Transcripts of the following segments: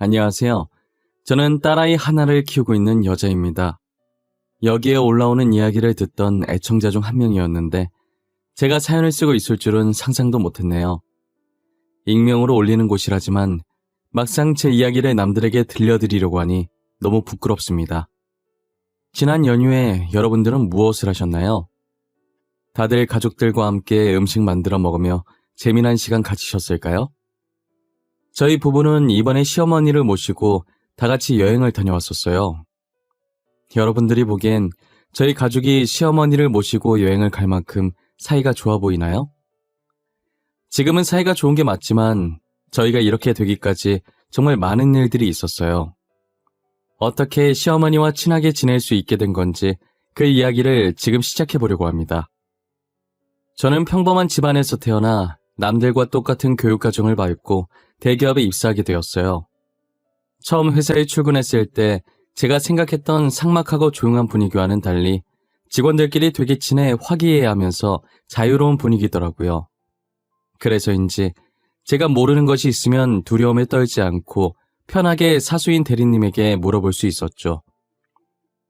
안녕하세요. 저는 딸아이 하나를 키우고 있는 여자입니다. 여기에 올라오는 이야기를 듣던 애청자 중 한 명이었는데 제가 사연을 쓰고 있을 줄은 상상도 못했네요. 익명으로 올리는 곳이라지만 막상 제 이야기를 남들에게 들려드리려고 하니 너무 부끄럽습니다. 지난 연휴에 여러분들은 무엇을 하셨나요? 다들 가족들과 함께 음식 만들어 먹으며 재미난 시간 가지셨을까요? 저희 부부는 이번에 시어머니를 모시고 다 같이 여행을 다녀왔었어요. 여러분들이 보기엔 저희 가족이 시어머니를 모시고 여행을 갈 만큼 사이가 좋아 보이나요? 지금은 사이가 좋은 게 맞지만 저희가 이렇게 되기까지 정말 많은 일들이 있었어요. 어떻게 시어머니와 친하게 지낼 수 있게 된 건지 그 이야기를 지금 시작해 보려고 합니다. 저는 평범한 집안에서 태어나 남들과 똑같은 교육 과정을 밟고 대기업에 입사하게 되었어요. 처음 회사에 출근했을 때 제가 생각했던 삭막하고 조용한 분위기와는 달리 직원들끼리 되게 친해 화기애애하면서 자유로운 분위기더라고요. 그래서인지 제가 모르는 것이 있으면 두려움에 떨지 않고 편하게 사수인 대리님에게 물어볼 수 있었죠.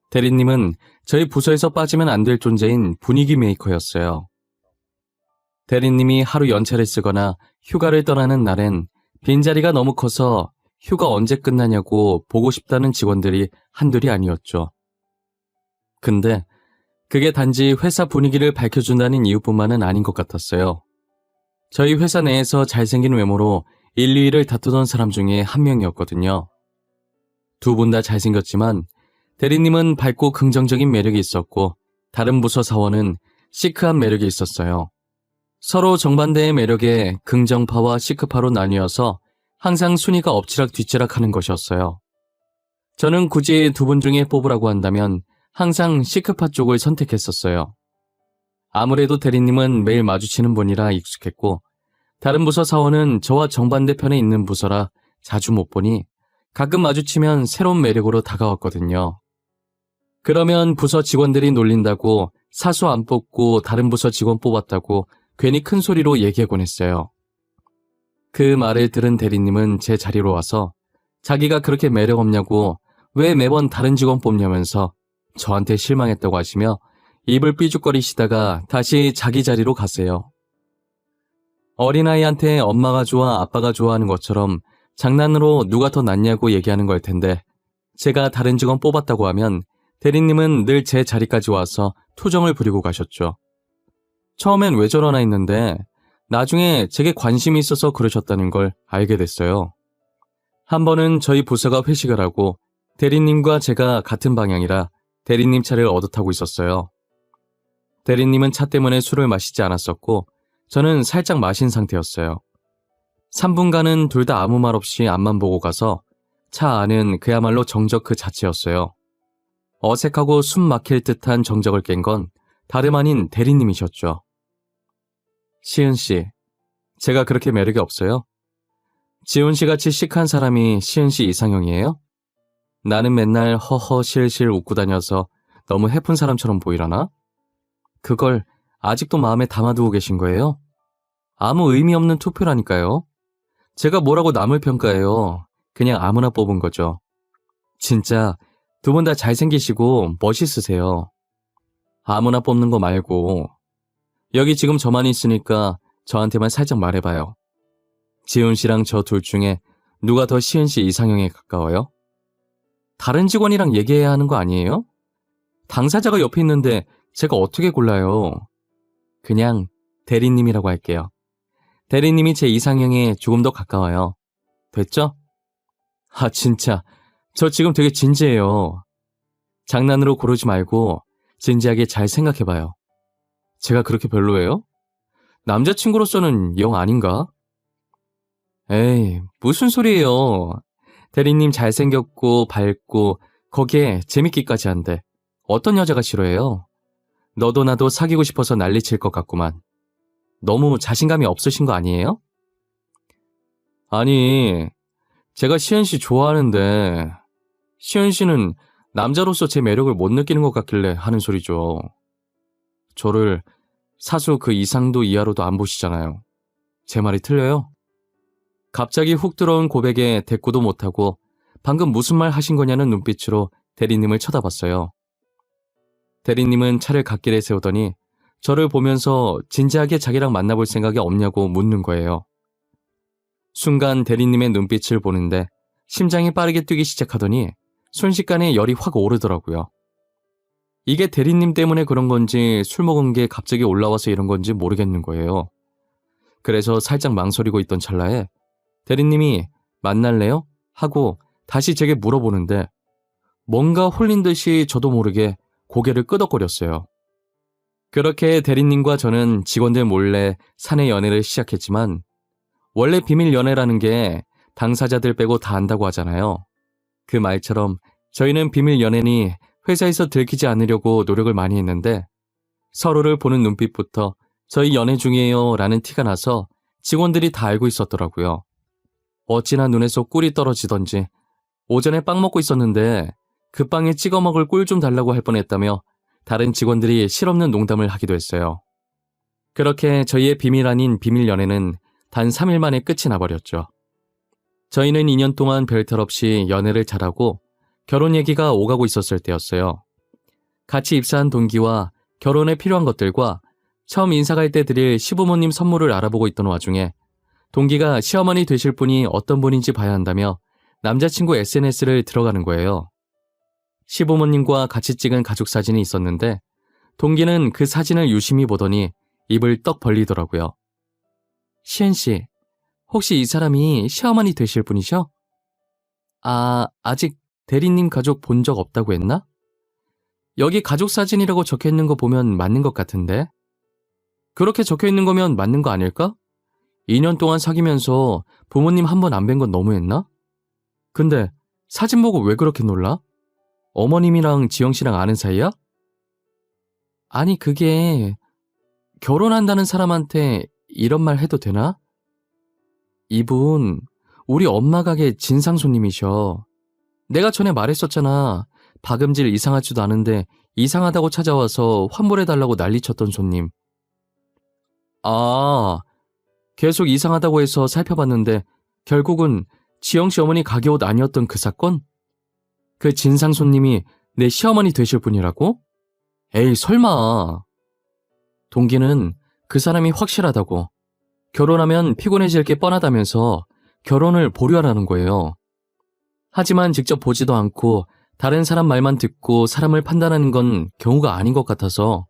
대리님은 저희 부서에서 빠지면 안 될 존재인 분위기 메이커였어요. 대리님이 하루 연차를 쓰거나 휴가를 떠나는 날엔 빈자리가 너무 커서 휴가 언제 끝나냐고 보고 싶다는 직원들이 한둘이 아니었죠. 근데 그게 단지 회사 분위기를 밝혀준다는 이유뿐만은 아닌 것 같았어요. 저희 회사 내에서 잘생긴 외모로 1, 2위를 다투던 사람 중에 한 명이었거든요. 두 분 다 잘생겼지만 대리님은 밝고 긍정적인 매력이 있었고 다른 부서 사원은 시크한 매력이 있었어요. 서로 정반대의 매력에 긍정파와 시크파로 나뉘어서 항상 순위가 엎치락뒤치락 하는 것이었어요. 저는 굳이 두 분 중에 뽑으라고 한다면 항상 시크파 쪽을 선택했었어요. 아무래도 대리님은 매일 마주치는 분이라 익숙했고 다른 부서 사원은 저와 정반대편에 있는 부서라 자주 못 보니 가끔 마주치면 새로운 매력으로 다가왔거든요. 그러면 부서 직원들이 놀린다고 사수 안 뽑고 다른 부서 직원 뽑았다고 괜히 큰 소리로 얘기하곤 했어요. 그 말을 들은 대리님은 제 자리로 와서 자기가 그렇게 매력 없냐고 왜 매번 다른 직원 뽑냐면서 저한테 실망했다고 하시며 입을 삐죽거리시다가 다시 자기 자리로 가세요. 어린아이한테 엄마가 좋아 아빠가 좋아하는 것처럼 장난으로 누가 더 낫냐고 얘기하는 걸 텐데 제가 다른 직원 뽑았다고 하면 대리님은 늘 제 자리까지 와서 투정을 부리고 가셨죠. 처음엔 왜 저러나 했는데 나중에 제게 관심이 있어서 그러셨다는 걸 알게 됐어요. 한 번은 저희 부서가 회식을 하고 대리님과 제가 같은 방향이라 대리님 차를 얻어 타고 있었어요. 대리님은 차 때문에 술을 마시지 않았었고 저는 살짝 마신 상태였어요. 3분간은 둘 다 아무 말 없이 앞만 보고 가서 차 안은 그야말로 정적 그 자체였어요. 어색하고 숨 막힐 듯한 정적을 깬 건 다름 아닌 대리님이셨죠. 시은 씨, 제가 그렇게 매력이 없어요? 지훈 씨같이 시크한 사람이 시은 씨 이상형이에요? 나는 맨날 허허 실실 웃고 다녀서 너무 해픈 사람처럼 보이려나? 그걸 아직도 마음에 담아두고 계신 거예요? 아무 의미 없는 투표라니까요. 제가 뭐라고 남을 평가해요. 그냥 아무나 뽑은 거죠. 진짜 두 분 다 잘생기시고 멋있으세요. 아무나 뽑는 거 말고 여기 지금 저만 있으니까 저한테만 살짝 말해봐요. 지훈 씨랑 저 둘 중에 누가 더 시은 씨 이상형에 가까워요? 다른 직원이랑 얘기해야 하는 거 아니에요? 당사자가 옆에 있는데 제가 어떻게 골라요? 그냥 대리님이라고 할게요. 대리님이 제 이상형에 조금 더 가까워요. 됐죠? 아 진짜 저 지금 되게 진지해요. 장난으로 고르지 말고 진지하게 잘 생각해봐요. 제가 그렇게 별로예요? 남자친구로서는 영 아닌가? 에이, 무슨 소리예요. 대리님 잘생겼고 밝고 거기에 재밌기까지 한데 어떤 여자가 싫어해요? 너도 나도 사귀고 싶어서 난리칠 것 같구만. 너무 자신감이 없으신 거 아니에요? 아니, 제가 시은 씨 좋아하는데 시은 씨는 남자로서 제 매력을 못 느끼는 것 같길래 하는 소리죠. 저를 사수 그 이상도 이하로도 안 보시잖아요. 제 말이 틀려요? 갑자기 훅 들어온 고백에 대꾸도 못하고 방금 무슨 말 하신 거냐는 눈빛으로 대리님을 쳐다봤어요. 대리님은 차를 갓길에 세우더니 저를 보면서 진지하게 자기랑 만나볼 생각이 없냐고 묻는 거예요. 순간 대리님의 눈빛을 보는데 심장이 빠르게 뛰기 시작하더니 순식간에 열이 확 오르더라고요. 이게 대리님 때문에 그런 건지 술 먹은 게 갑자기 올라와서 이런 건지 모르겠는 거예요. 그래서 살짝 망설이고 있던 찰나에 대리님이 만날래요? 하고 다시 제게 물어보는데 뭔가 홀린 듯이 저도 모르게 고개를 끄덕거렸어요. 그렇게 대리님과 저는 직원들 몰래 사내 연애를 시작했지만 원래 비밀 연애라는 게 당사자들 빼고 다 안다고 하잖아요. 그 말처럼 저희는 비밀 연애니 회사에서 들키지 않으려고 노력을 많이 했는데 서로를 보는 눈빛부터 저희 연애 중이에요 라는 티가 나서 직원들이 다 알고 있었더라고요. 어찌나 눈에서 꿀이 떨어지던지 오전에 빵 먹고 있었는데 그 빵에 찍어 먹을 꿀 좀 달라고 할 뻔했다며 다른 직원들이 실없는 농담을 하기도 했어요. 그렇게 저희의 비밀 아닌 비밀 연애는 단 3일 만에 끝이 나버렸죠. 저희는 2년 동안 별탈 없이 연애를 잘하고 결혼 얘기가 오가고 있었을 때였어요. 같이 입사한 동기와 결혼에 필요한 것들과 처음 인사 갈 때 드릴 시부모님 선물을 알아보고 있던 와중에 동기가 시어머니 되실 분이 어떤 분인지 봐야 한다며 남자친구 SNS를 들어가는 거예요. 시부모님과 같이 찍은 가족 사진이 있었는데 동기는 그 사진을 유심히 보더니 입을 떡 벌리더라고요. 시은씨, 혹시 이 사람이 시어머니 되실 분이셔? 아직 대리님 가족 본 적 없다고 했나? 여기 가족 사진이라고 적혀있는 거 보면 맞는 것 같은데? 그렇게 적혀있는 거면 맞는 거 아닐까? 2년 동안 사귀면서 부모님 한 번 안 뵌 건 너무했나? 근데 사진 보고 왜 그렇게 놀라? 어머님이랑 지영씨랑 아는 사이야? 아니 그게 결혼한다는 사람한테 이런 말 해도 되나? 이분 우리 엄마 가게 진상 손님이셔. 내가 전에 말했었잖아. 박음질 이상하지도 않은데 이상하다고 찾아와서 환불해달라고 난리쳤던 손님. 계속 이상하다고 해서 살펴봤는데 결국은 지영씨 어머니 가게 옷 아니었던 그 사건? 그 진상 손님이 내 시어머니 되실 분이라고? 에이 설마. 동기는 그 사람이 확실하다고 결혼하면 피곤해질 게 뻔하다면서 결혼을 보류하라는 거예요. 하지만 직접 보지도 않고 다른 사람 말만 듣고 사람을 판단하는 건 경우가 아닌 것 같아서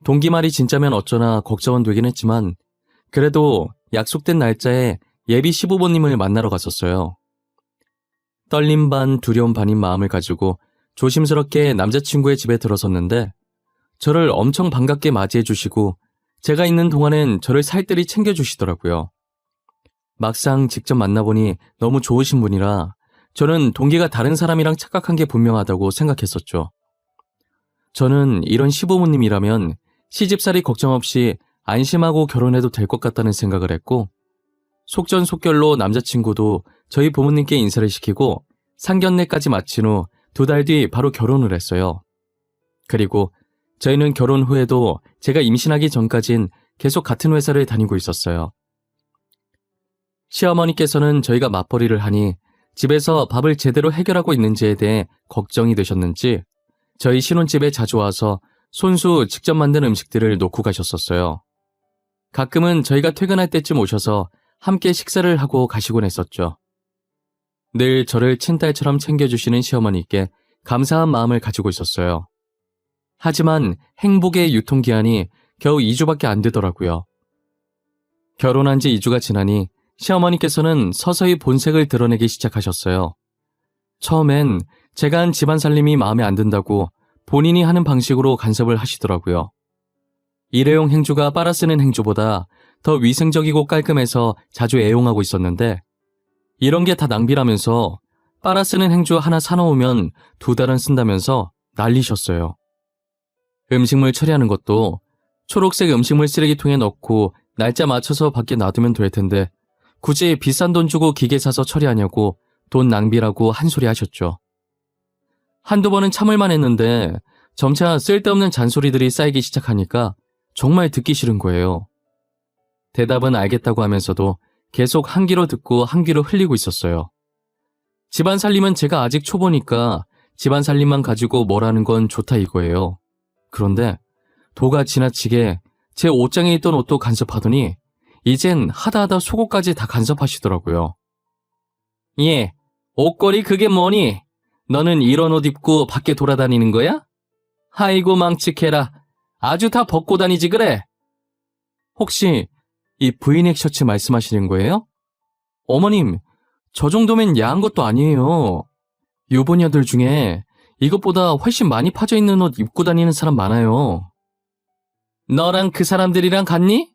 동기 말이 진짜면 어쩌나 걱정은 되긴 했지만 그래도 약속된 날짜에 예비 시부모님을 만나러 갔었어요. 떨림 반 두려움 반인 마음을 가지고 조심스럽게 남자친구의 집에 들어섰는데 저를 엄청 반갑게 맞이해 주시고 제가 있는 동안엔 저를 살뜰히 챙겨주시더라고요. 막상 직접 만나보니 너무 좋으신 분이라 저는 동기가 다른 사람이랑 착각한 게 분명하다고 생각했었죠. 저는 이런 시부모님이라면 시집살이 걱정 없이 안심하고 결혼해도 될 것 같다는 생각을 했고 속전속결로 남자친구도 저희 부모님께 인사를 시키고 상견례까지 마친 후 2달 뒤 바로 결혼을 했어요. 그리고 저희는 결혼 후에도 제가 임신하기 전까진 계속 같은 회사를 다니고 있었어요. 시어머니께서는 저희가 맞벌이를 하니 집에서 밥을 제대로 해결하고 있는지에 대해 걱정이 되셨는지 저희 신혼집에 자주 와서 손수 직접 만든 음식들을 놓고 가셨었어요. 가끔은 저희가 퇴근할 때쯤 오셔서 함께 식사를 하고 가시곤 했었죠. 늘 저를 친딸처럼 챙겨주시는 시어머니께 감사한 마음을 가지고 있었어요. 하지만 행복의 유통기한이 겨우 2주밖에 안 되더라고요. 결혼한 지 2주가 지나니 시어머니께서는 서서히 본색을 드러내기 시작하셨어요. 처음엔 제가 한 집안 살림이 마음에 안 든다고 본인이 하는 방식으로 간섭을 하시더라고요. 일회용 행주가 빨아 쓰는 행주보다 더 위생적이고 깔끔해서 자주 애용하고 있었는데 이런 게 다 낭비라면서 빨아 쓰는 행주 하나 사놓으면 2달은 쓴다면서 난리셨어요. 음식물 처리하는 것도 초록색 음식물 쓰레기통에 넣고 날짜 맞춰서 밖에 놔두면 될 텐데 굳이 비싼 돈 주고 기계 사서 처리하냐고 돈 낭비라고 한 소리 하셨죠. 한두 번은 참을만 했는데 점차 쓸데없는 잔소리들이 쌓이기 시작하니까 정말 듣기 싫은 거예요. 대답은 알겠다고 하면서도 계속 한 귀로 듣고 한 귀로 흘리고 있었어요. 집안 살림은 제가 아직 초보니까 집안 살림만 가지고 뭘 하는 건 좋다 이거예요. 그런데 도가 지나치게 제 옷장에 있던 옷도 간섭하더니 이젠 하다하다 속옷까지 다 간섭하시더라고요. 예, 옷걸이 그게 뭐니? 너는 이런 옷 입고 밖에 돌아다니는 거야? 아이고 망측해라. 아주 다 벗고 다니지 그래? 혹시 이 브이넥 셔츠 말씀하시는 거예요? 어머님, 저 정도면 야한 것도 아니에요. 유부녀들 중에 이것보다 훨씬 많이 파져 있는 옷 입고 다니는 사람 많아요. 너랑 그 사람들이랑 같니?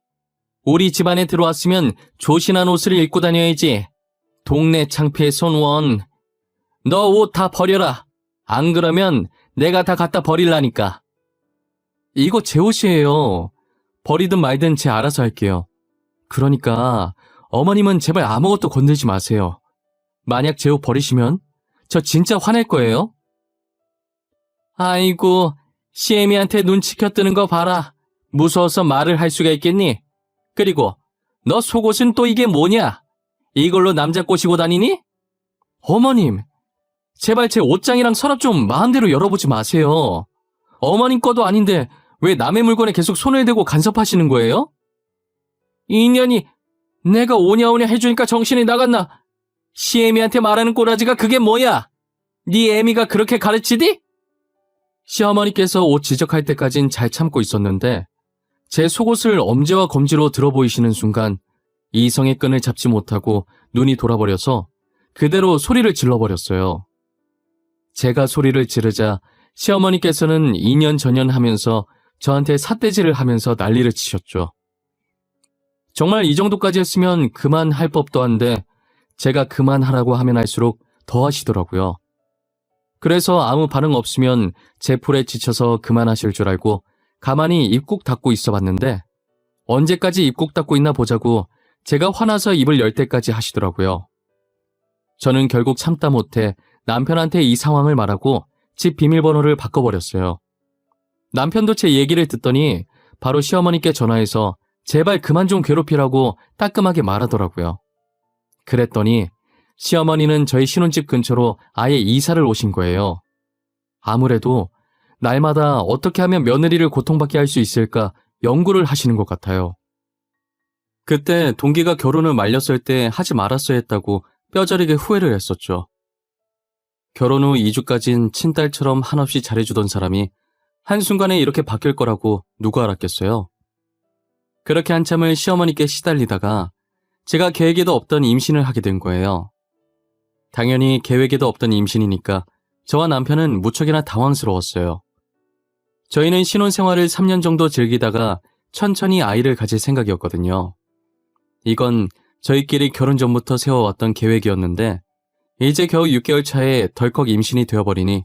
우리 집안에 들어왔으면 조신한 옷을 입고 다녀야지. 동네 창피의 손원. 너 옷 다 버려라. 안 그러면 내가 다 갖다 버릴라니까. 이거 제 옷이에요. 버리든 말든 제 알아서 할게요. 그러니까 어머님은 제발 아무것도 건들지 마세요. 만약 제 옷 버리시면 저 진짜 화낼 거예요. 아이고, 시애미한테 눈치켜 뜨는 거 봐라. 무서워서 말을 할 수가 있겠니? 그리고 너 속옷은 또 이게 뭐냐? 이걸로 남자 꼬시고 다니니? 어머님, 제발 제 옷장이랑 서랍 좀 마음대로 열어보지 마세요. 어머님 거도 아닌데 왜 남의 물건에 계속 손을 대고 간섭하시는 거예요? 이 인연이 내가 오냐오냐 해주니까 정신이 나갔나? 시애미한테 말하는 꼬라지가 그게 뭐야? 네 애미가 그렇게 가르치디? 시어머니께서 옷 지적할 때까진 잘 참고 있었는데 제 속옷을 엄지와 검지로 들어보이시는 순간 이성의 끈을 잡지 못하고 눈이 돌아버려서 그대로 소리를 질러버렸어요. 제가 소리를 지르자 시어머니께서는 2년 전년 하면서 저한테 삿대질을 하면서 난리를 치셨죠. 정말 이 정도까지 했으면 그만할 법도 한데 제가 그만하라고 하면 할수록 더 하시더라고요. 그래서 아무 반응 없으면 제 풀에 지쳐서 그만하실 줄 알고 가만히 입 꾹 닫고 있어 봤는데 언제까지 입 꾹 닫고 있나 보자고 제가 화나서 입을 열 때까지 하시더라고요. 저는 결국 참다 못해 남편한테 이 상황을 말하고 집 비밀번호를 바꿔버렸어요. 남편도 제 얘기를 듣더니 바로 시어머니께 전화해서 제발 그만 좀 괴롭히라고 따끔하게 말하더라고요. 그랬더니 시어머니는 저희 신혼집 근처로 아예 이사를 오신 거예요. 아무래도 날마다 어떻게 하면 며느리를 고통받게 할 수 있을까 연구를 하시는 것 같아요. 그때 동기가 결혼을 말렸을 때 하지 말았어야 했다고 뼈저리게 후회를 했었죠. 결혼 후 2주까진 친딸처럼 한없이 잘해주던 사람이 한순간에 이렇게 바뀔 거라고 누가 알았겠어요. 그렇게 한참을 시어머니께 시달리다가 제가 계획에도 없던 임신을 하게 된 거예요. 당연히 계획에도 없던 임신이니까 저와 남편은 무척이나 당황스러웠어요. 저희는 신혼생활을 3년 정도 즐기다가 천천히 아이를 가질 생각이었거든요. 이건 저희끼리 결혼 전부터 세워왔던 계획이었는데 이제 겨우 6개월 차에 덜컥 임신이 되어버리니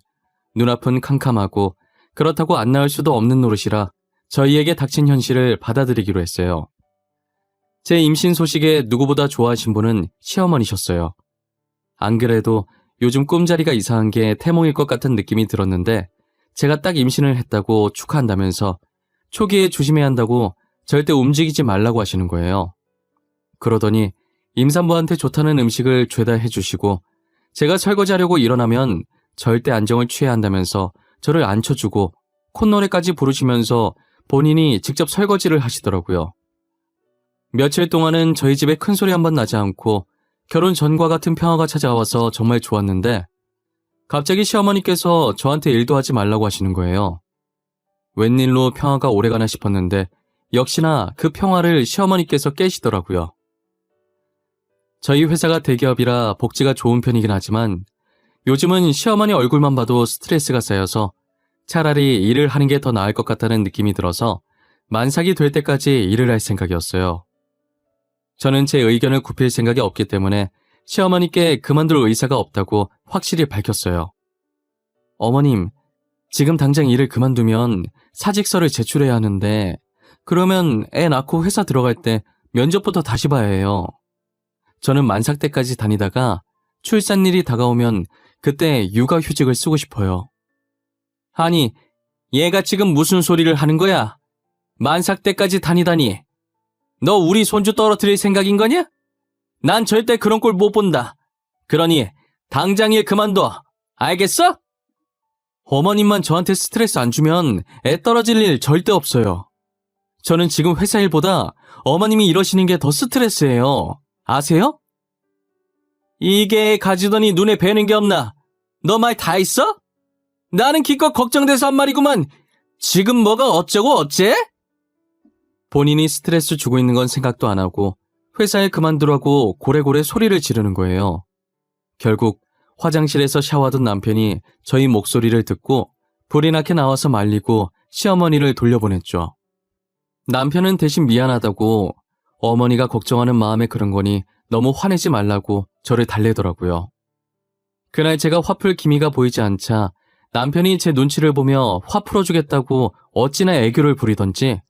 눈앞은 캄캄하고 그렇다고 안 낳을 수도 없는 노릇이라 저희에게 닥친 현실을 받아들이기로 했어요. 제 임신 소식에 누구보다 좋아하신 분은 시어머니셨어요. 안 그래도 요즘 꿈자리가 이상한 게 태몽일 것 같은 느낌이 들었는데 제가 딱 임신을 했다고 축하한다면서 초기에 조심해야 한다고 절대 움직이지 말라고 하시는 거예요. 그러더니 임산부한테 좋다는 음식을 죄다 해주시고 제가 설거지하려고 일어나면 절대 안정을 취해야 한다면서 저를 앉혀주고 콧노래까지 부르시면서 본인이 직접 설거지를 하시더라고요. 며칠 동안은 저희 집에 큰소리 한번 나지 않고 결혼 전과 같은 평화가 찾아와서 정말 좋았는데 갑자기 시어머니께서 저한테 일도 하지 말라고 하시는 거예요. 웬일로 평화가 오래가나 싶었는데 역시나 그 평화를 시어머니께서 깨시더라고요. 저희 회사가 대기업이라 복지가 좋은 편이긴 하지만 요즘은 시어머니 얼굴만 봐도 스트레스가 쌓여서 차라리 일을 하는 게 더 나을 것 같다는 느낌이 들어서 만삭이 될 때까지 일을 할 생각이었어요. 저는 제 의견을 굽힐 생각이 없기 때문에 시어머니께 그만둘 의사가 없다고 확실히 밝혔어요. 어머님, 지금 당장 일을 그만두면 사직서를 제출해야 하는데 그러면 애 낳고 회사 들어갈 때 면접부터 다시 봐야 해요. 저는 만삭 때까지 다니다가 출산일이 다가오면 그때 육아휴직을 쓰고 싶어요. 아니, 얘가 지금 무슨 소리를 하는 거야? 만삭 때까지 다니다니. 너 우리 손주 떨어뜨릴 생각인 거냐? 난 절대 그런 꼴 못 본다. 그러니 당장 일 그만둬. 알겠어? 어머님만 저한테 스트레스 안 주면 애 떨어질 일 절대 없어요. 저는 지금 회사 일보다 어머님이 이러시는 게 더 스트레스예요. 아세요? 이게 가지더니 눈에 뵈는 게 없나? 너 말 다 했어? 나는 기껏 걱정돼서 한 말이구만. 지금 뭐가 어쩌고 어째? 본인이 스트레스 주고 있는 건 생각도 안 하고 회사에 그만두라고 고래고래 소리를 지르는 거예요. 결국 화장실에서 샤워하던 남편이 저희 목소리를 듣고 불이 나게 나와서 말리고 시어머니를 돌려보냈죠. 남편은 대신 미안하다고 어머니가 걱정하는 마음에 그런 거니 너무 화내지 말라고 저를 달래더라고요. 그날 제가 화풀 기미가 보이지 않자 남편이 제 눈치를 보며 화 풀어주겠다고 어찌나 애교를 부리던지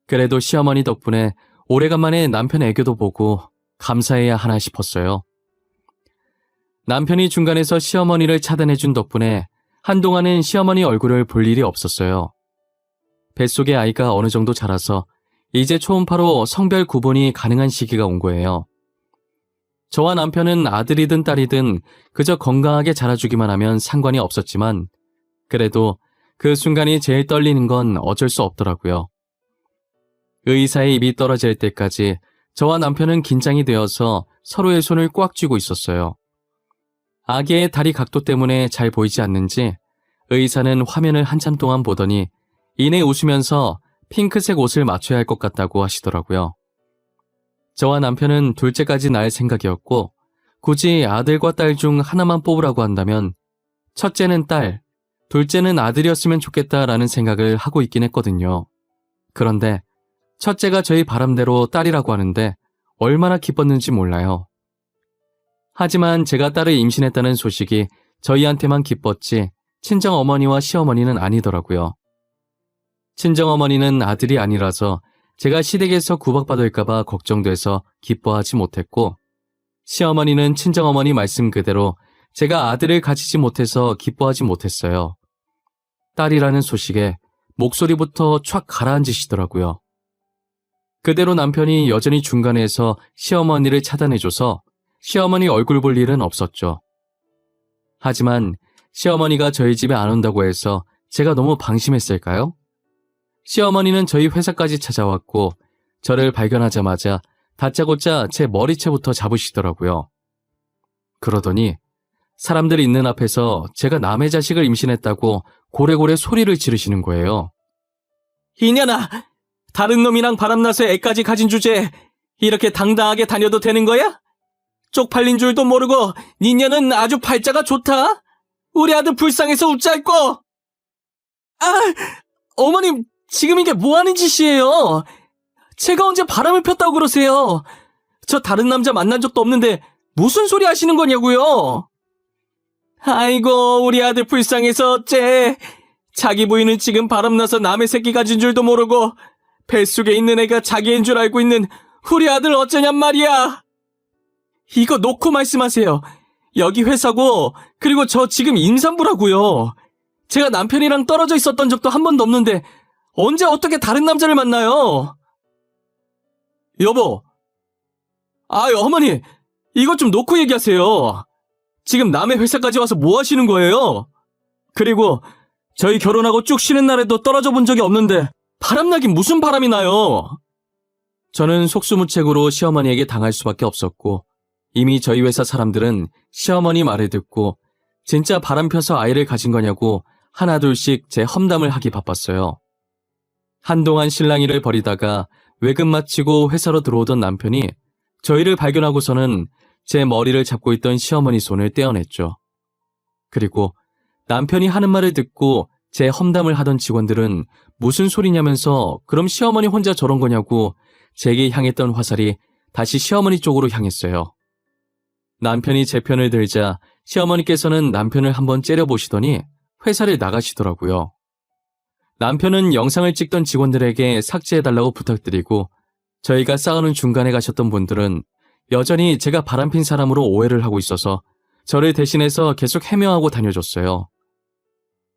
그래도 시어머니 덕분에 오래간만에 남편 애교도 보고 감사해야 하나 싶었어요. 남편이 중간에서 시어머니를 차단해준 덕분에 한동안은 시어머니 얼굴을 볼 일이 없었어요. 뱃속의 아이가 어느 정도 자라서 이제 초음파로 성별 구분이 가능한 시기가 온 거예요. 저와 남편은 아들이든 딸이든 그저 건강하게 자라주기만 하면 상관이 없었지만 그래도 그 순간이 제일 떨리는 건 어쩔 수 없더라고요. 의사의 입이 떨어질 때까지 저와 남편은 긴장이 되어서 서로의 손을 꽉 쥐고 있었어요. 아기의 다리 각도 때문에 잘 보이지 않는지 의사는 화면을 한참 동안 보더니 이내 웃으면서 핑크색 옷을 맞춰야 할 것 같다고 하시더라고요. 저와 남편은 둘째까지 낳을 생각이었고 굳이 아들과 딸 중 하나만 뽑으라고 한다면 첫째는 딸, 둘째는 아들이었으면 좋겠다라는 생각을 하고 있긴 했거든요. 그런데 첫째가 저희 바람대로 딸이라고 하는데 얼마나 기뻤는지 몰라요. 하지만 제가 딸을 임신했다는 소식이 저희한테만 기뻤지 친정어머니와 시어머니는 아니더라고요. 친정어머니는 아들이 아니라서 제가 시댁에서 구박받을까봐 걱정돼서 기뻐하지 못했고 시어머니는 친정어머니 말씀 그대로 제가 아들을 가지지 못해서 기뻐하지 못했어요. 딸이라는 소식에 목소리부터 촥 가라앉으시더라고요. 그대로 남편이 여전히 중간에서 시어머니를 차단해줘서 시어머니 얼굴 볼 일은 없었죠. 하지만 시어머니가 저희 집에 안 온다고 해서 제가 너무 방심했을까요? 시어머니는 저희 회사까지 찾아왔고 저를 발견하자마자 다짜고짜 제 머리채부터 잡으시더라고요. 그러더니 사람들 있는 앞에서 제가 남의 자식을 임신했다고 고래고래 소리를 지르시는 거예요. 이년아! 다른 놈이랑 바람나서 애까지 가진 주제에 이렇게 당당하게 다녀도 되는 거야? 쪽팔린 줄도 모르고 니년은 아주 팔자가 좋다. 우리 아들 불쌍해서 웃잘꼬. 어머님 지금 이게 뭐하는 짓이에요? 제가 언제 바람을 폈다고 그러세요? 저 다른 남자 만난 적도 없는데 무슨 소리 하시는 거냐고요? 아이고 우리 아들 불쌍해서 어째. 자기 부인은 지금 바람나서 남의 새끼 가진 줄도 모르고 뱃속에 있는 애가 자기인 줄 알고 있는 우리 아들 어쩌냔 말이야. 이거 놓고 말씀하세요. 여기 회사고 그리고 저 지금 임산부라고요. 제가 남편이랑 떨어져 있었던 적도 한 번도 없는데 언제 어떻게 다른 남자를 만나요? 여보. 어머니. 이것 좀 놓고 얘기하세요. 지금 남의 회사까지 와서 뭐 하시는 거예요? 그리고 저희 결혼하고 쭉 쉬는 날에도 떨어져 본 적이 없는데 바람나긴 무슨 바람이 나요? 저는 속수무책으로 시어머니에게 당할 수밖에 없었고 이미 저희 회사 사람들은 시어머니 말을 듣고 진짜 바람 펴서 아이를 가진 거냐고 하나둘씩 제 험담을 하기 바빴어요. 한동안 실랑이를 벌이다가 외근 마치고 회사로 들어오던 남편이 저희를 발견하고서는 제 머리를 잡고 있던 시어머니 손을 떼어냈죠. 그리고 남편이 하는 말을 듣고 제 험담을 하던 직원들은 무슨 소리냐면서 그럼 시어머니 혼자 저런 거냐고 제게 향했던 화살이 다시 시어머니 쪽으로 향했어요. 남편이 제 편을 들자 시어머니께서는 남편을 한번 째려보시더니 회사를 나가시더라고요. 남편은 영상을 찍던 직원들에게 삭제해달라고 부탁드리고 저희가 싸우는 중간에 가셨던 분들은 여전히 제가 바람핀 사람으로 오해를 하고 있어서 저를 대신해서 계속 해명하고 다녀줬어요.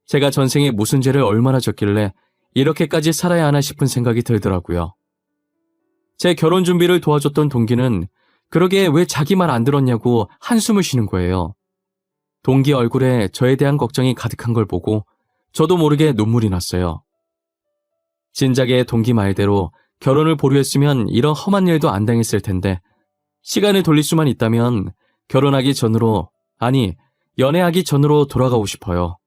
제가 전생에 무슨 죄를 얼마나 졌길래 이렇게까지 살아야 하나 싶은 생각이 들더라고요. 제 결혼 준비를 도와줬던 동기는 그러게 왜 자기 말 안 들었냐고 한숨을 쉬는 거예요. 동기 얼굴에 저에 대한 걱정이 가득한 걸 보고 저도 모르게 눈물이 났어요. 진작에 동기 말대로 결혼을 보류했으면 이런 험한 일도 안 당했을 텐데 시간을 돌릴 수만 있다면 결혼하기 전으로, 아니 연애하기 전으로 돌아가고 싶어요.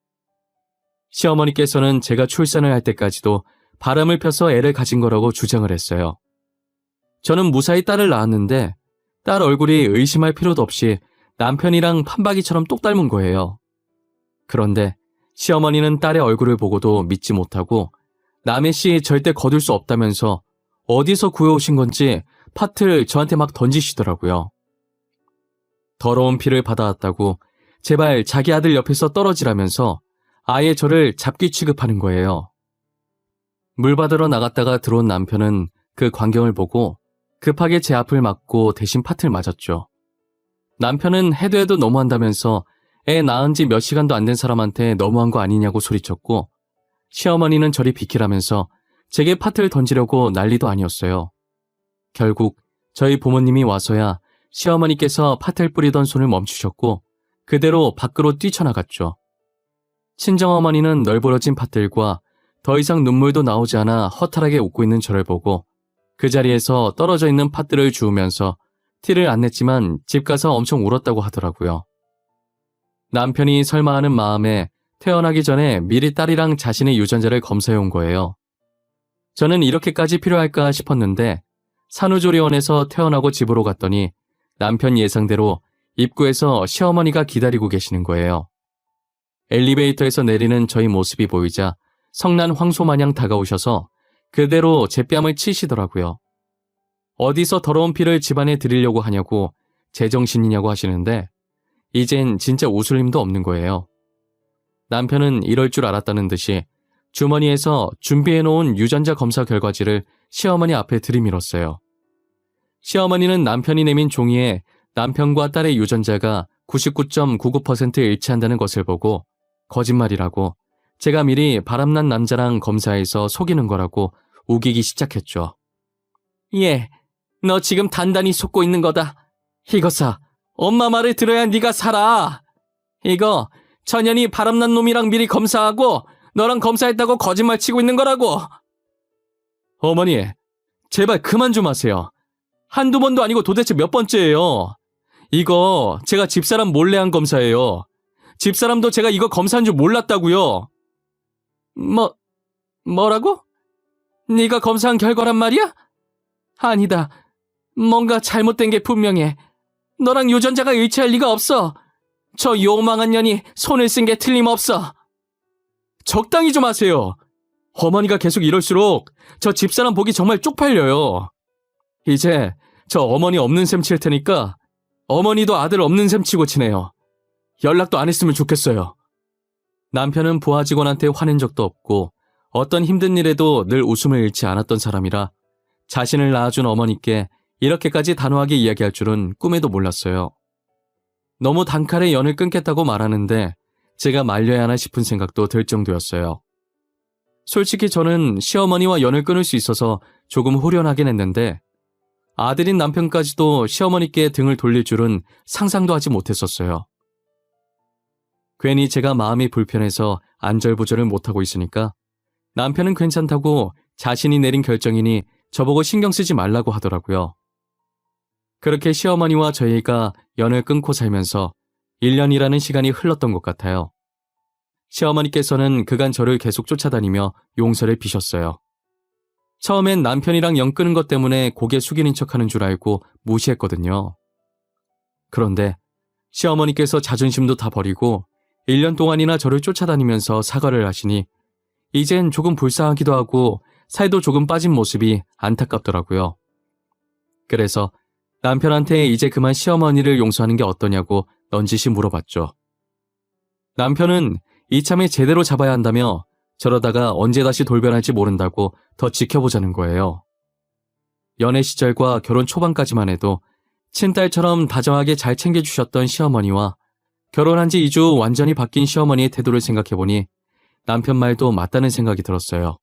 시어머니께서는 제가 출산을 할 때까지도 바람을 펴서 애를 가진 거라고 주장을 했어요. 저는 무사히 딸을 낳았는데 딸 얼굴이 의심할 필요도 없이 남편이랑 판박이처럼 똑 닮은 거예요. 그런데 시어머니는 딸의 얼굴을 보고도 믿지 못하고 남의 씨 절대 거둘 수 없다면서 어디서 구해오신 건지 팥을 저한테 막 던지시더라고요. 더러운 피를 받아왔다고 제발 자기 아들 옆에서 떨어지라면서 아예 저를 잡귀 취급하는 거예요. 물 받으러 나갔다가 들어온 남편은 그 광경을 보고 급하게 제 앞을 막고 대신 팥을 맞았죠. 남편은 해도 해도 너무한다면서 애 낳은 지 몇 시간도 안 된 사람한테 너무한 거 아니냐고 소리쳤고, 시어머니는 저리 비키라면서 제게 팥을 던지려고 난리도 아니었어요. 결국 저희 부모님이 와서야 시어머니께서 팥을 뿌리던 손을 멈추셨고 그대로 밖으로 뛰쳐나갔죠. 친정어머니는 널브러진 팥들과 더 이상 눈물도 나오지 않아 허탈하게 웃고 있는 저를 보고 그 자리에서 떨어져 있는 팥들을 주우면서 티를 안 냈지만 집 가서 엄청 울었다고 하더라고요. 남편이 설마 하는 마음에 태어나기 전에 미리 딸이랑 자신의 유전자를 검사해 온 거예요. 저는 이렇게까지 필요할까 싶었는데 산후조리원에서 태어나고 집으로 갔더니 남편 예상대로 입구에서 시어머니가 기다리고 계시는 거예요. 엘리베이터에서 내리는 저희 모습이 보이자 성난 황소 마냥 다가오셔서 그대로 제 뺨을 치시더라고요. 어디서 더러운 피를 집안에 들이려고 하냐고 제정신이냐고 하시는데 이젠 진짜 웃을 힘도 없는 거예요. 남편은 이럴 줄 알았다는 듯이 주머니에서 준비해놓은 유전자 검사 결과지를 시어머니 앞에 들이밀었어요. 시어머니는 남편이 내민 종이에 남편과 딸의 유전자가 99.99% 일치한다는 것을 보고 거짓말이라고, 제가 미리 바람난 남자랑 검사해서 속이는 거라고 우기기 시작했죠. 예, 너 지금 단단히 속고 있는 거다. 이거사, 엄마 말을 들어야 네가 살아. 이거 천연이 바람난 놈이랑 미리 검사하고 너랑 검사했다고 거짓말 치고 있는 거라고. 어머니, 제발 그만 좀 하세요. 한두 번도 아니고 도대체 몇 번째예요. 이거 제가 집사람 몰래 한 검사예요. 집사람도 제가 이거 검사한 줄 몰랐다고요. 뭐라고? 네가 검사한 결과란 말이야? 아니다. 뭔가 잘못된 게 분명해. 너랑 유전자가 일치할 리가 없어. 저 요망한 년이 손을 쓴 게 틀림없어. 적당히 좀 하세요. 어머니가 계속 이럴수록 저 집사람 보기 정말 쪽팔려요. 이제 저 어머니 없는 셈 칠 테니까 어머니도 아들 없는 셈 치고 지내요. 연락도 안 했으면 좋겠어요. 남편은 부하 직원한테 화낸 적도 없고 어떤 힘든 일에도 늘 웃음을 잃지 않았던 사람이라 자신을 낳아준 어머니께 이렇게까지 단호하게 이야기할 줄은 꿈에도 몰랐어요. 너무 단칼에 연을 끊겠다고 말하는데 제가 말려야 하나 싶은 생각도 들 정도였어요. 솔직히 저는 시어머니와 연을 끊을 수 있어서 조금 후련하긴 했는데 아들인 남편까지도 시어머니께 등을 돌릴 줄은 상상도 하지 못했었어요. 괜히 제가 마음이 불편해서 안절부절을 못하고 있으니까 남편은 괜찮다고 자신이 내린 결정이니 저보고 신경 쓰지 말라고 하더라고요. 그렇게 시어머니와 저희가 연을 끊고 살면서 1년이라는 시간이 흘렀던 것 같아요. 시어머니께서는 그간 저를 계속 쫓아다니며 용서를 비셨어요. 처음엔 남편이랑 연 끊은 것 때문에 고개 숙이는 척하는 줄 알고 무시했거든요. 그런데 시어머니께서 자존심도 다 버리고 1년 동안이나 저를 쫓아다니면서 사과를 하시니 이젠 조금 불쌍하기도 하고 살도 조금 빠진 모습이 안타깝더라고요. 그래서 남편한테 이제 그만 시어머니를 용서하는 게 어떠냐고 넌지시 물어봤죠. 남편은 이참에 제대로 잡아야 한다며 저러다가 언제 다시 돌변할지 모른다고 더 지켜보자는 거예요. 연애 시절과 결혼 초반까지만 해도 친딸처럼 다정하게 잘 챙겨주셨던 시어머니와 결혼한 지 2주 완전히 바뀐 시어머니의 태도를 생각해보니 남편 말도 맞다는 생각이 들었어요.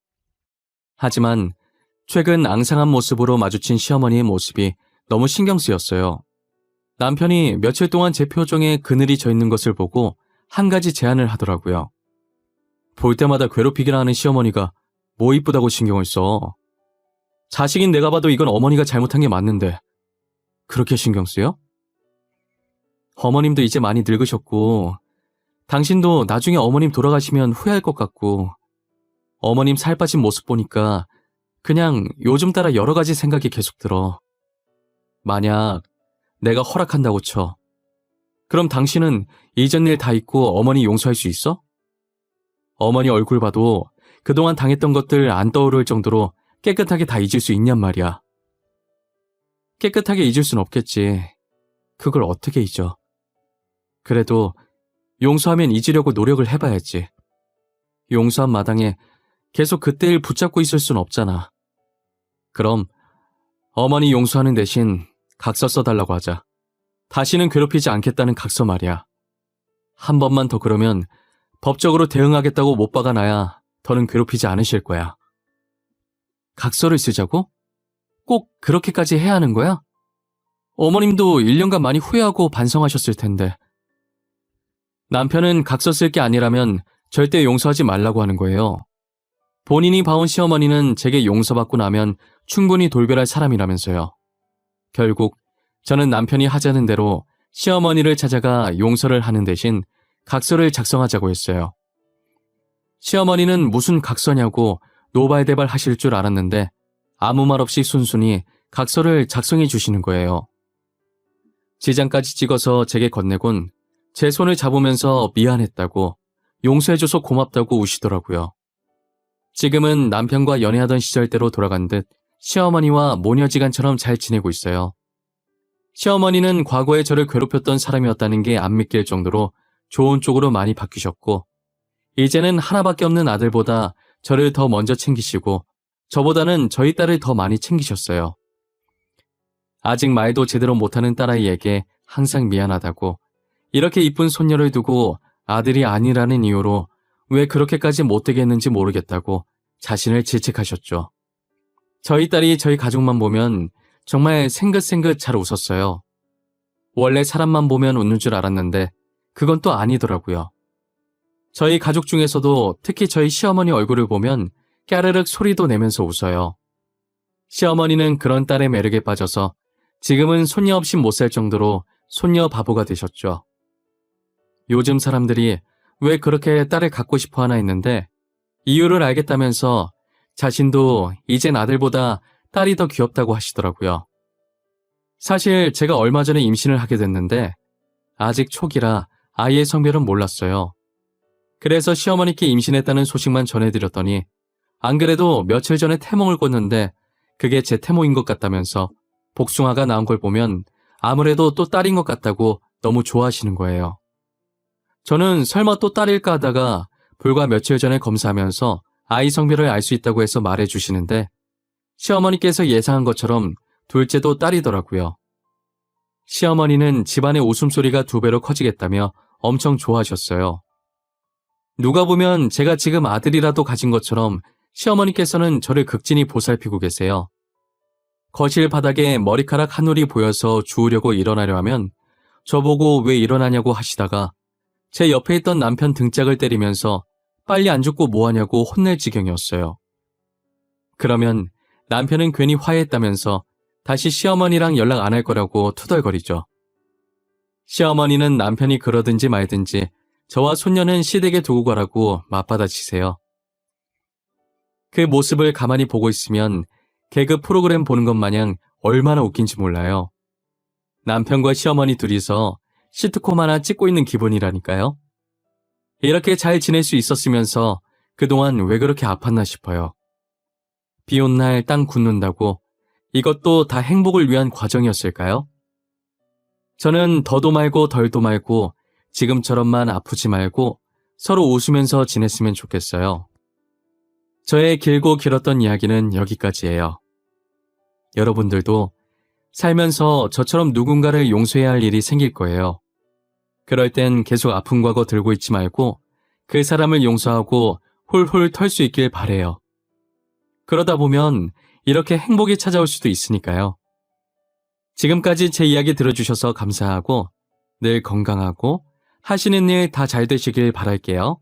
하지만 최근 앙상한 모습으로 마주친 시어머니의 모습이 너무 신경 쓰였어요. 남편이 며칠 동안 제 표정에 그늘이 져 있는 것을 보고 한 가지 제안을 하더라고요. 볼 때마다 괴롭히기나 하는 시어머니가 뭐 이쁘다고 신경을 써. 자식인 내가 봐도 이건 어머니가 잘못한 게 맞는데 그렇게 신경 쓰여? 어머님도 이제 많이 늙으셨고 당신도 나중에 어머님 돌아가시면 후회할 것 같고 어머님 살 빠진 모습 보니까 그냥 요즘 따라 여러 가지 생각이 계속 들어. 만약 내가 허락한다고 쳐. 그럼 당신은 이전 일 다 잊고 어머니 용서할 수 있어? 어머니 얼굴 봐도 그동안 당했던 것들 안 떠오를 정도로 깨끗하게 다 잊을 수 있냔 말이야. 깨끗하게 잊을 순 없겠지. 그걸 어떻게 잊어? 그래도 용서하면 잊으려고 노력을 해봐야지. 용서한 마당에 계속 그때 일 붙잡고 있을 순 없잖아. 그럼 어머니 용서하는 대신 각서 써달라고 하자. 다시는 괴롭히지 않겠다는 각서 말이야. 한 번만 더 그러면 법적으로 대응하겠다고 못 박아놔야 더는 괴롭히지 않으실 거야. 각서를 쓰자고? 꼭 그렇게까지 해야 하는 거야? 어머님도 1년간 많이 후회하고 반성하셨을 텐데. 남편은 각서 쓸 게 아니라면 절대 용서하지 말라고 하는 거예요. 본인이 봐온 시어머니는 제게 용서받고 나면 충분히 돌변할 사람이라면서요. 결국 저는 남편이 하자는 대로 시어머니를 찾아가 용서를 하는 대신 각서를 작성하자고 했어요. 시어머니는 무슨 각서냐고 노발대발 하실 줄 알았는데 아무 말 없이 순순히 각서를 작성해 주시는 거예요. 지장까지 찍어서 제게 건네곤 제 손을 잡으면서 미안했다고 용서해줘서 고맙다고 우시더라고요. 지금은 남편과 연애하던 시절대로 돌아간 듯 시어머니와 모녀지간처럼 잘 지내고 있어요. 시어머니는 과거에 저를 괴롭혔던 사람이었다는 게 안 믿길 정도로 좋은 쪽으로 많이 바뀌셨고 이제는 하나밖에 없는 아들보다 저를 더 먼저 챙기시고 저보다는 저희 딸을 더 많이 챙기셨어요. 아직 말도 제대로 못하는 딸아이에게 항상 미안하다고 이렇게 이쁜 손녀를 두고 아들이 아니라는 이유로 왜 그렇게까지 못되게 했는지 모르겠다고 자신을 질책하셨죠. 저희 딸이 저희 가족만 보면 정말 생긋생긋 잘 웃었어요. 원래 사람만 보면 웃는 줄 알았는데 그건 또 아니더라고요. 저희 가족 중에서도 특히 저희 시어머니 얼굴을 보면 까르륵 소리도 내면서 웃어요. 시어머니는 그런 딸의 매력에 빠져서 지금은 손녀 없이 못 살 정도로 손녀 바보가 되셨죠. 요즘 사람들이 왜 그렇게 딸을 갖고 싶어 하나 했는데 이유를 알겠다면서 자신도 이젠 아들보다 딸이 더 귀엽다고 하시더라고요. 사실 제가 얼마 전에 임신을 하게 됐는데 아직 초기라 아이의 성별은 몰랐어요. 그래서 시어머니께 임신했다는 소식만 전해드렸더니 안 그래도 며칠 전에 태몽을 꿨는데 그게 제 태몽인 것 같다면서 복숭아가 나온 걸 보면 아무래도 또 딸인 것 같다고 너무 좋아하시는 거예요. 저는 설마 또 딸일까 하다가 불과 며칠 전에 검사하면서 아이 성별을 알 수 있다고 해서 말해주시는데 시어머니께서 예상한 것처럼 둘째도 딸이더라고요. 시어머니는 집안의 웃음소리가 2배로 커지겠다며 엄청 좋아하셨어요. 누가 보면 제가 지금 아들이라도 가진 것처럼 시어머니께서는 저를 극진히 보살피고 계세요. 거실 바닥에 머리카락 한 올이 보여서 주우려고 일어나려 하면 저보고 왜 일어나냐고 하시다가 제 옆에 있던 남편 등짝을 때리면서 빨리 안 죽고 뭐하냐고 혼낼 지경이었어요. 그러면 남편은 괜히 화해했다면서 다시 시어머니랑 연락 안 할 거라고 투덜거리죠. 시어머니는 남편이 그러든지 말든지 저와 손녀는 시댁에 두고 가라고 맞받아치세요. 그 모습을 가만히 보고 있으면 개그 프로그램 보는 것 마냥 얼마나 웃긴지 몰라요. 남편과 시어머니 둘이서 시트콤 하나 찍고 있는 기분이라니까요. 이렇게 잘 지낼 수 있었으면서 그동안 왜 그렇게 아팠나 싶어요. 비 온 날 땅 굳는다고 이것도 다 행복을 위한 과정이었을까요? 저는 더도 말고 덜도 말고 지금처럼만 아프지 말고 서로 웃으면서 지냈으면 좋겠어요. 저의 길고 길었던 이야기는 여기까지예요. 여러분들도 살면서 저처럼 누군가를 용서해야 할 일이 생길 거예요. 그럴 땐 계속 아픈 과거 들고 있지 말고 그 사람을 용서하고 훌훌 털 수 있길 바래요. 그러다 보면 이렇게 행복이 찾아올 수도 있으니까요. 지금까지 제 이야기 들어주셔서 감사하고 늘 건강하고 하시는 일 다 잘 되시길 바랄게요.